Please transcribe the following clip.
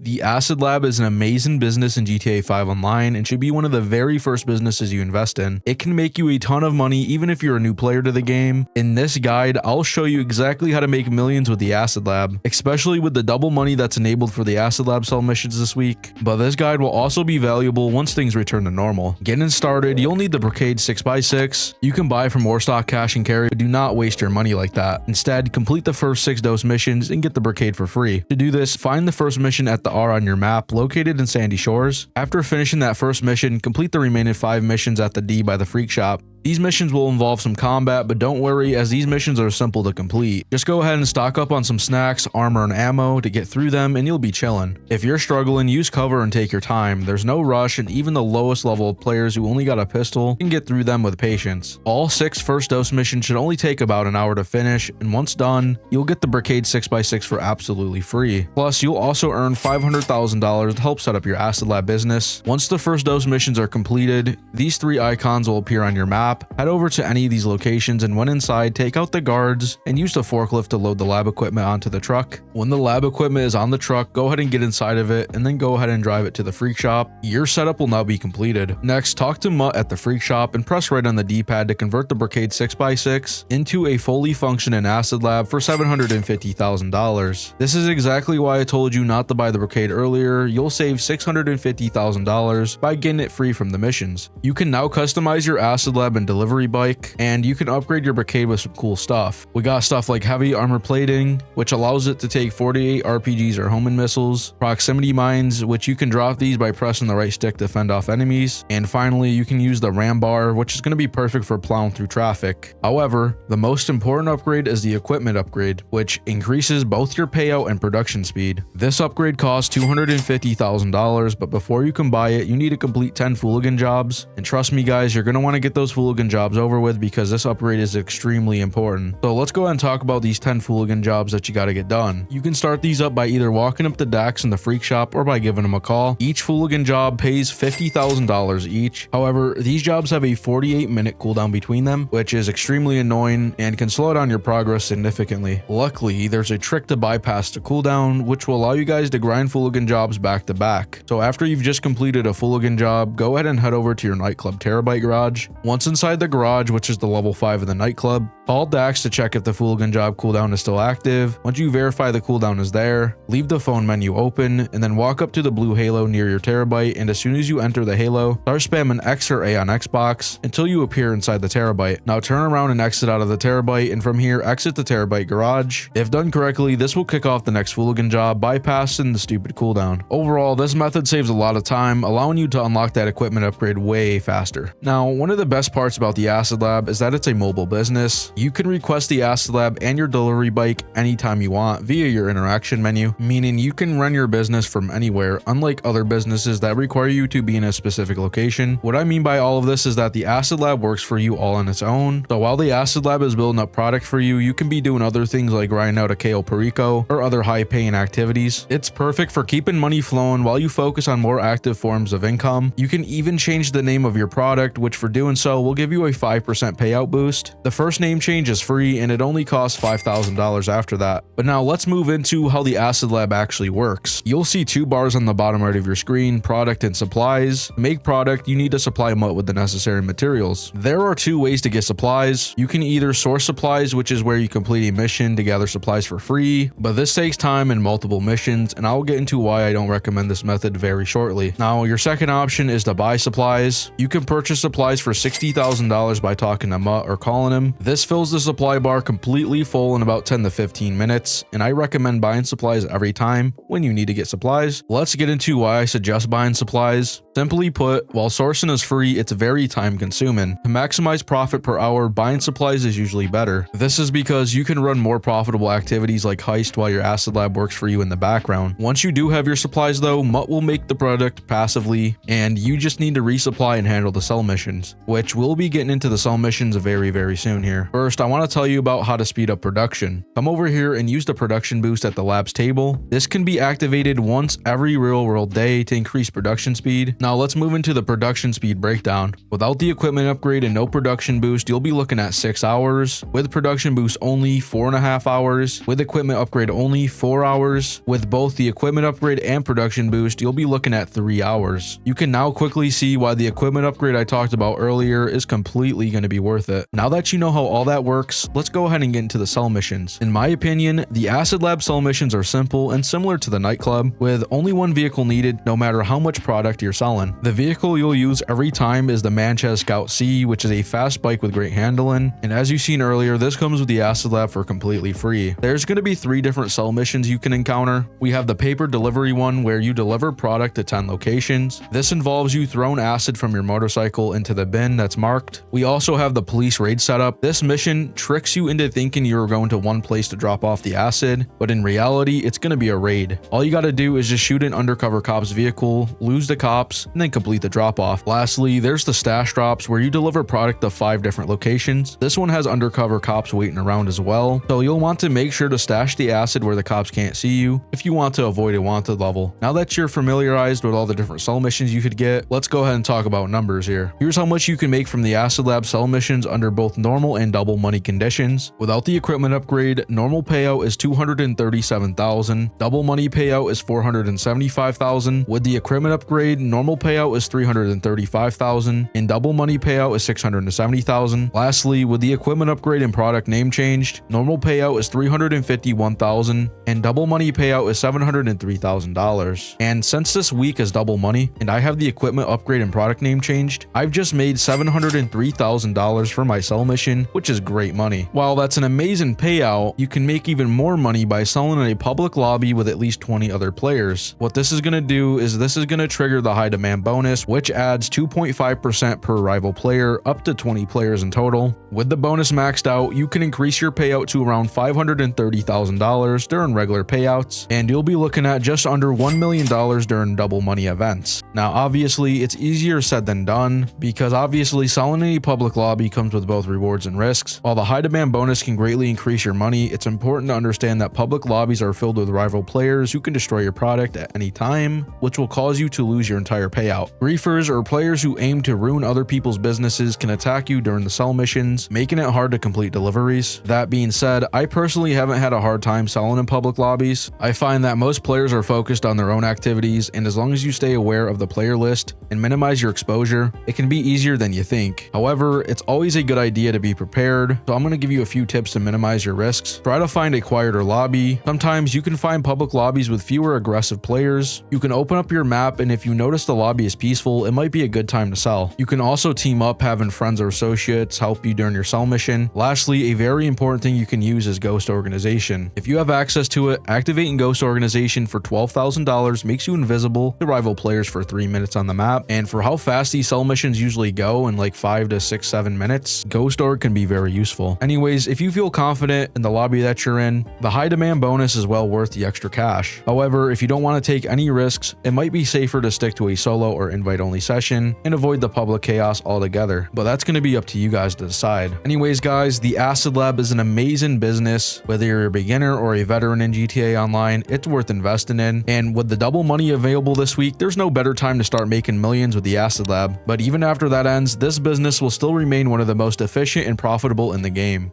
The Acid Lab is an amazing business in GTA 5 Online and should be one of the very first businesses you invest in. It can make you a ton of money even if you're a new player to the game. In this guide, I'll show you exactly how to make millions with the Acid Lab, especially with the double money that's enabled for the Acid Lab sell missions this week. But this guide will also be valuable once things return to normal. Getting started, you'll need the Brigade 6x6. You can buy from Warstock Cash and Carry, but do not waste your money like that. Instead, complete the first 6 dose missions and get the Brigade for free. To do this, find the first mission at the R on your map located in Sandy Shores. After finishing that first mission, complete the remaining 5 missions at the D by the Freak Shop. These missions will involve some combat, but don't worry as these missions are simple to complete. Just go ahead and stock up on some snacks, armor, and ammo to get through them and you'll be chilling. If you're struggling, use cover and take your time. There's no rush and even the lowest level of players who only got a pistol can get through them with patience. All 6 first dose missions should only take about an hour to finish, and once done, you'll get the Brigade 6x6 for absolutely free. Plus, you'll also earn $500,000 to help set up your Acid Lab business. Once the first dose missions are completed, these 3 icons will appear on your map. Head over to any of these locations and when inside, take out the guards and use the forklift to load the lab equipment onto the truck. When the lab equipment is on the truck, go ahead and get inside of it and then go ahead and drive it to the Freak Shop. Your setup will now be completed. Next, talk to Mutt at the Freak Shop and press right on the D-pad to convert the Brigade 6x6 into a fully functioning Acid Lab for $750,000. This is exactly why I told you not to buy the Brigade earlier. You'll save $650,000 by getting it free from the missions. You can now customize your Acid Lab and delivery bike, and you can upgrade your Brigade with some cool stuff. We got stuff like heavy armor plating, which allows it to take 48 RPGs or homing missiles, proximity mines, which you can drop these by pressing the right stick to fend off enemies, and finally you can use the ram bar, which is going to be perfect for plowing through traffic. However, the most important upgrade is the equipment upgrade, which increases both your payout and production speed. This upgrade costs $250,000, but before you can buy it, you need to complete 10 Fooligan Jobs, and trust me guys, you're going to want to get those Fooligan Jobs over with because this upgrade is extremely important. So let's go ahead and talk about these 10 Fooligan Jobs that you got to get done. You can start these up by either walking up to Dax in the Freak Shop or by giving them a call. Each Fooligan Job pays $50,000 each. However, these jobs have a 48-minute cooldown between them, which is extremely annoying and can slow down your progress significantly. Luckily, there's a trick to bypass the cooldown, which will allow you guys to grind Fooligan Jobs back to back. So after you've just completed a Fooligan Job, go ahead and head over to your nightclub terabyte garage. Once inside the garage, which is the level 5 of the nightclub, call Dax to check if the Fooligan Job cooldown is still active. Once you verify the cooldown is there, leave the phone menu open and then walk up to the blue halo near your terabyte, and as soon as you enter the halo, start spamming X or A on Xbox until you appear inside the terabyte. Now turn around and exit out of the terabyte, and from here exit the terabyte garage. If done correctly, this will kick off the next Fooligan Job, bypassing the stupid cooldown. Overall, this method saves a lot of time, allowing you to unlock that equipment upgrade way faster. Now, one of the best parts about the Acid Lab is that it's a mobile business. You can request the Acid Lab and your delivery bike anytime you want via your interaction menu, meaning you can run your business from anywhere, unlike other businesses that require you to be in a specific location. What I mean by all of this is that the Acid Lab works for you all on its own. So while the Acid Lab is building up product for you, you can be doing other things like grinding out a KO Perico or other high paying activities. It's perfect for keeping money flowing while you focus on more active forms of income. You can even change the name of your product, which for doing so will give you a 5% payout boost. The first name change is free and it only costs $5,000 after that. But now let's move into how the Acid Lab actually works. You'll see 2 bars on the bottom right of your screen, product and supplies. To make product, you need to supply Mutt with the necessary materials. There are 2 ways to get supplies. You can either source supplies, which is where you complete a mission to gather supplies for free, but this takes time and multiple missions, and I'll get into why I don't recommend this method very shortly. Now, your second option is to buy supplies. You can purchase supplies for $60,000 by talking to Mutt or calling him. This fills the supply bar completely full in about 10 to 15 minutes, and I recommend buying supplies every time when you need to get supplies. Let's get into why I suggest buying supplies. Simply put, while sourcing is free, it's very time consuming. To maximize profit per hour, buying supplies is usually better. This is because you can run more profitable activities like heist while your Acid Lab works for you in the background. Once you do have your supplies though, Mutt will make the product passively, and you just need to resupply and handle the sell missions, which will be getting into the sell missions very soon here. First, I want to tell you about how to speed up production. Come over here and use the production boost at the labs table. This can be activated once every real world day to increase production speed. Now let's move into the production speed breakdown. Without the equipment upgrade and no production boost, you'll be looking at 6 hours. With production boost only, 4.5 hours. With equipment upgrade only, 4 hours. With both the equipment upgrade and production boost, you'll be looking at 3 hours. You can now quickly see why the equipment upgrade I talked about earlier is completely going to be worth it. Now that you know how all that works, let's go ahead and get into the sell missions. In my opinion, the Acid Lab sell missions are simple and similar to the nightclub, with only one vehicle needed no matter how much product you're selling. The vehicle you'll use every time is the Manchester Scout C, which is a fast bike with great handling, and as you've seen earlier, this comes with the Acid Lab for completely free. There's going to be 3 different sell missions you can encounter. We have the paper delivery one, where you deliver product to 10 locations. This involves you throwing acid from your motorcycle into the bin that's marked. We also have the police raid setup. This mission tricks you into thinking you're going to one place to drop off the acid, but in reality, it's going to be a raid. All you got to do is just shoot an undercover cop's vehicle, lose the cops, and then complete the drop off. Lastly, there's the stash drops, where you deliver product to 5 different locations. This one has undercover cops waiting around as well, so you'll want to make sure to stash the acid where the cops can't see you if you want to avoid a wanted level. Now that you're familiarized with all the different sell missions you could get, let's go ahead and talk about numbers here. Here's how much you can make from the Acid Lab sell missions under both normal and double money conditions. Without the equipment upgrade, normal payout is $237,000, double money payout is $475,000. With the equipment upgrade, normal payout is $335,000, and double money payout is $670,000. Lastly, with the equipment upgrade and product name changed, normal payout is $351,000, and double money payout is $703,000. And since this week is double money, and I have the equipment upgrade and product name changed, I've just made $703,000 for my sell mission, which is great money. While that's an amazing payout, you can make even more money by selling in a public lobby with at least 20 other players. What this is going to do is this is going to trigger the high demand bonus, which adds 2.5% per rival player, up to 20 players in total. With the bonus maxed out, you can increase your payout to around $530,000 during regular payouts, and you'll be looking at just under $1 million during double money events. Now obviously it's easier said than done, because obviously selling any public lobby comes with both rewards and risks. While the high demand bonus can greatly increase your money, it's important to understand that public lobbies are filled with rival players who can destroy your product at any time, which will cause you to lose your entire payout. Griefers, or players who aim to ruin other people's businesses, can attack you during the sell missions, making it hard to complete deliveries. That being said, I personally haven't had a hard time selling in public lobbies. I find that most players are focused on their own activities, and as long as you stay aware of the player list and minimize your exposure, it can be easier than you think. However, it's always a good idea to be prepared, so I'm going to give you a few tips to minimize your risks. Try to find a quieter lobby. Sometimes you can find public lobbies with fewer aggressive players. You can open up your map, and if you notice the lobby is peaceful, it might be a good time to sell. You can also team up, having friends or associates help you during your sell mission. Lastly, a very important thing you can use is Ghost Organization. If you have access to it, activating Ghost Organization for $12,000 makes you invisible to rival players for 3 minutes on the map, and for how fast these sell missions usually go, in like 5 to 6, 7 minutes, Ghost Org can be very useful. Anyways, if you feel confident in the lobby that you're in, the high demand bonus is well worth the extra cash. However, if you don't want to take any risks, it might be safer to stick to a solo or invite only session and avoid the public chaos altogether, but that's going to be up to you guys to decide. Anyways guys, the Acid Lab is an amazing business. Whether you're a beginner or a veteran in GTA Online, it's worth investing in, and with the double money available this week, there's no better time to start making millions with the Acid Lab. But even after that ends, this business will still remain one of the most efficient and profitable in the game.